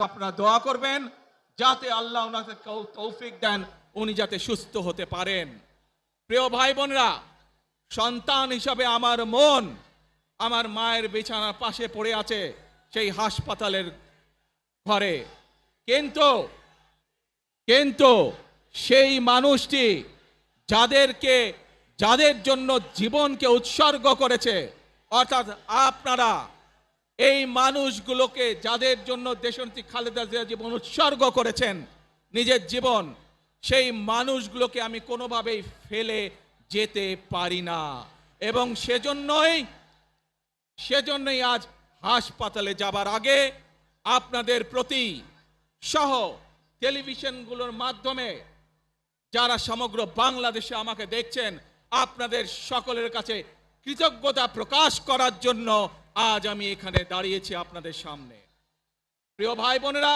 আপনারা দোয়া করবেন যাতে আল্লাহ ওনাকে তৌফিক দেন, উনি যাতে সুস্থ হতে পারেন। প্রিয় ভাই বোনেরা, সন্তান হিসাবে আমার মন আমার মায়ের বিছানার পাশে পড়ে আছে সেই হাসপাতালের ঘরে, কিন্তু কিন্তু সেই মানুষটি যাদের জন্য জীবনকে উৎসর্গ করেছে, অর্থাৎ আপনারা এই মানুষগুলোকে যাদের জন্য দেশনেত্রী খালেদা জিয়া জীবন উৎসর্গ করেছেন নিজের জীবন, সেই মানুষগুলোকে আমি কোনোভাবেই ফেলে যেতে পারি না। এবং সেজন্যই আজ হাসপাতালে যাবার আগে আপনাদের প্রতি সহ টেলিভিশনগুলোর মাধ্যমে যারা সমগ্র বাংলাদেশে আমাকে দেখছেন, আপনাদের সকলের কাছে কৃতজ্ঞতা প্রকাশ করার জন্য আজ আমি এখানে দাঁড়িয়েছি আপনাদের সামনে। প্রিয় ভাই বোনেরা,